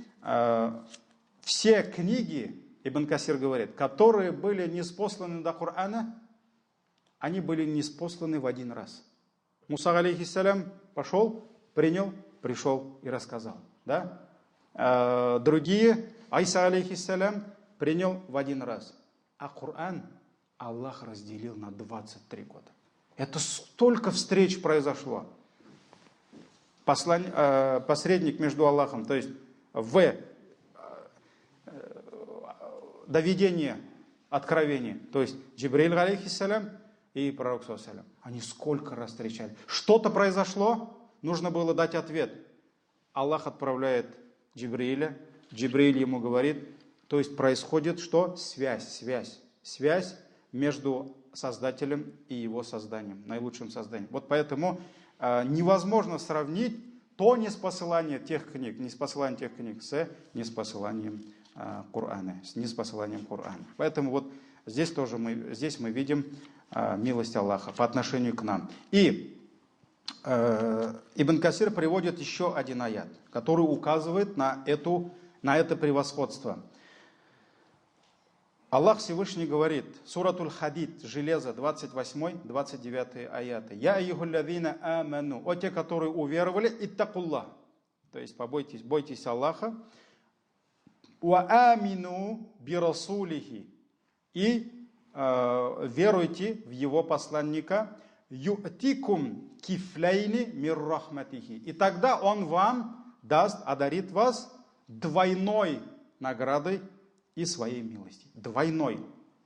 все книги, Ибн Касир говорит, которые были ниспосланы до Корана, они были ниспосланы в 1 раз. Муса алейхиссалям пошел, принял, пришел и рассказал. Да? Другие, Айса алейхиссалям, принял в 1 раз. А Коран Аллах разделил на 23 года. Это столько встреч произошло. Посредник между Аллахом, то есть доведение откровения, то есть Джибриль алейхиссалям и пророк саллаллаху. Они сколько раз встречались. Что-то произошло, нужно было дать ответ. Аллах отправляет Джибриля, Джибриль ему говорит, то есть происходит что? Связь между Создателем и его созданием, наилучшим созданием. Вот поэтому невозможно сравнить то неспосылание тех книг с неспосыланием Корана, Поэтому вот здесь мы видим милость Аллаха по отношению к нам. И Ибн Касир приводит еще один аят, который указывает на это превосходство. Аллах Всевышний говорит, Суратуль Хадид, железо, 28-29 аяты. Я айюхуллазина аману, о те, которые уверовали, иттакуллах. То есть бойтесь Аллаха. Ва амину бирасулихи. И веруйте в его посланника. Ю'тикум кифляйни мир рахматихи. И тогда он вам одарит вас двойной наградой и своей милости. Двойной.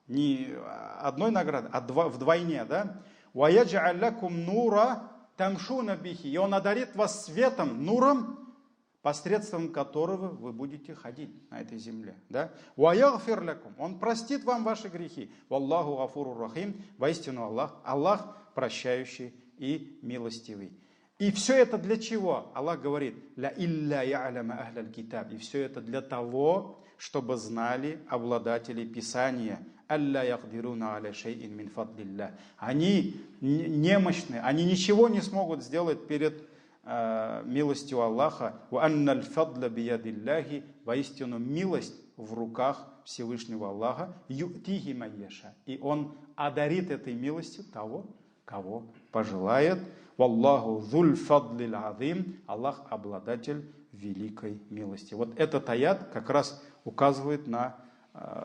Не одной награды, а вдвойне, да? وَيَجْعَلْ لَكُمْ نُورًا تَمْشُونَ بِهِ. И он одарит вас светом, нуром, посредством которого вы будете ходить на этой земле. Да? وَيَغْفِرْ لَكُمْ. Он простит вам ваши грехи. وَاللَّهُ غَفُورٌ рахим. Воистину Аллах прощающий и милостивый. И все это для чего? Аллах говорит, «Ля илля я'ляма ахляль китаб». И все это для того, чтобы знали обладатели Писания. «Алля яхдируна аля шейин мин фадлилля». Они немощны, они ничего не смогут сделать перед милостью Аллаха. «Ва анналь фадля биядилляхи». Воистину милость в руках Всевышнего Аллаха. «Ю'тихи майяша». И Он одарит этой милостью того, кого пожелает. Валлаху зуль фадлил азим. Аллах обладатель великой милости. Вот этот аят как раз указывает на,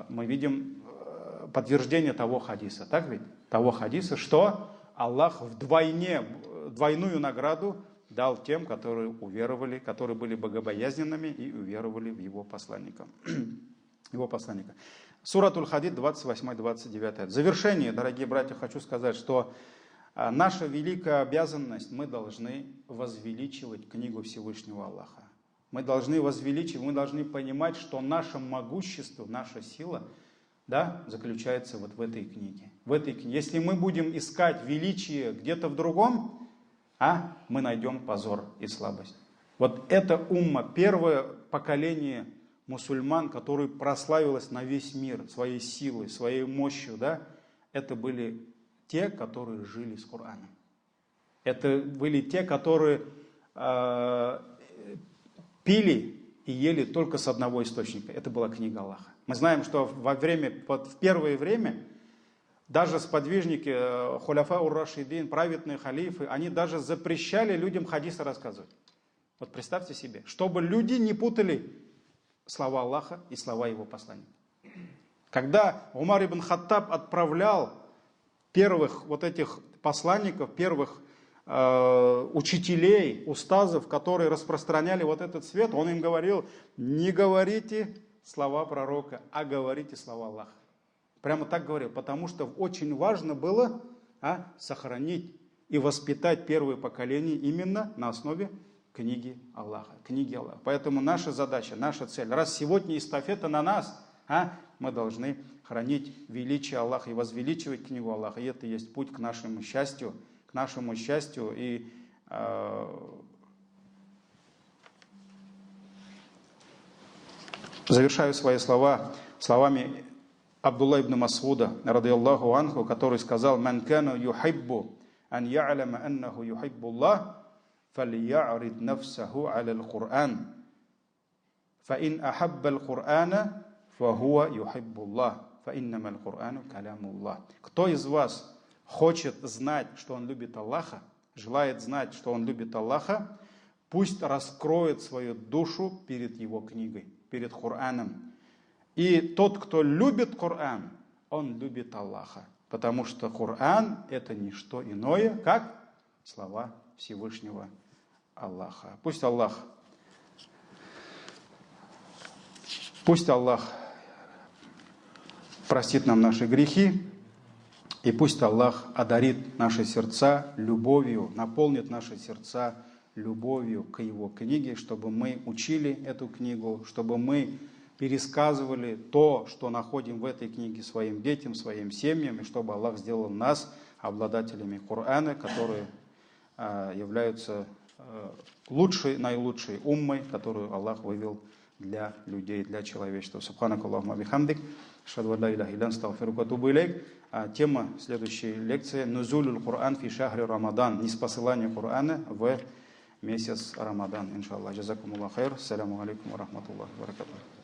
мы видим, подтверждение того хадиса. Так ведь? Того хадиса, что Аллах двойную награду дал тем, которые уверовали, которые были богобоязненными и уверовали в его посланника. Суратуль Хадид, 28-29. В завершение, дорогие братья, хочу сказать, что наша великая обязанность, мы должны возвеличивать книгу Всевышнего Аллаха. Мы должны возвеличивать, мы должны понимать, что наше могущество, наша сила, да, заключается вот в этой книге. Если мы будем искать величие где-то в другом, мы найдем позор и слабость. Вот это умма, первое поколение мусульман, которое прославилось на весь мир своей силой, своей мощью, да, это были те, которые жили с Кораном. Это были те, которые пили и ели только с одного источника. Это была книга Аллаха. Мы знаем, что в первое время даже сподвижники, хуляфа ур-рашидин, праведные халифы, они даже запрещали людям хадисы рассказывать. Вот представьте себе, чтобы люди не путали слова Аллаха и слова его посланника. Когда Умар ибн Хаттаб отправлял первых вот этих посланников, первых учителей, устазов, которые распространяли вот этот свет, он им говорил, не говорите слова пророка, а говорите слова Аллаха. Прямо так говорил, потому что очень важно было сохранить и воспитать первое поколение именно на основе книги Аллаха. Поэтому наша задача, наша цель, раз сегодня эстафета на нас, мы должны хранить величие Аллаха и возвеличивать книгу Аллаха. И это есть путь к нашему счастью. И завершаю свои слова словами Абдулла ибн Масуда, радийаллаху анху, который сказал: «Ман кана юхиббу ан я'лама аннаху юхиббуллах, фалья'рид нафсаху аля al-Qur'ан, фа ин ахабба al-Qur'ана, фа хуа юхиббуллах, фа иннама al-Qur'ану калямуллах». Кто из вас хочет знать, что он любит Аллаха, желает знать, что он любит Аллаха, пусть раскроет свою душу перед его книгой, перед Кораном. И тот, кто любит Коран, он любит Аллаха. Потому что Коран – это не что иное, как слова Всевышнего Аллаха. Пусть Аллах простит нам наши грехи. И пусть Аллах одарит наши сердца любовью, наполнит наши сердца любовью к Его книге, чтобы мы учили эту книгу, чтобы мы пересказывали то, что находим в этой книге своим детям, своим семьям, и чтобы Аллах сделал нас обладателями Корана, которые являются наилучшей уммой, которую Аллах вывел для людей, для человечества. Субханак Аллахумма бихамдик. Ашхаду ан ла иляха илля анта, астагфирука ва атубу илейк. Тема следующей лекции «Нузулюл Кур'ан фи шахри Рамадан». Ниспосылание Корана в месяц Рамадан, иншаллах. Джазакумуллах хайр. Ассаляму алейкум ва рахматуллахи ва баракатуху.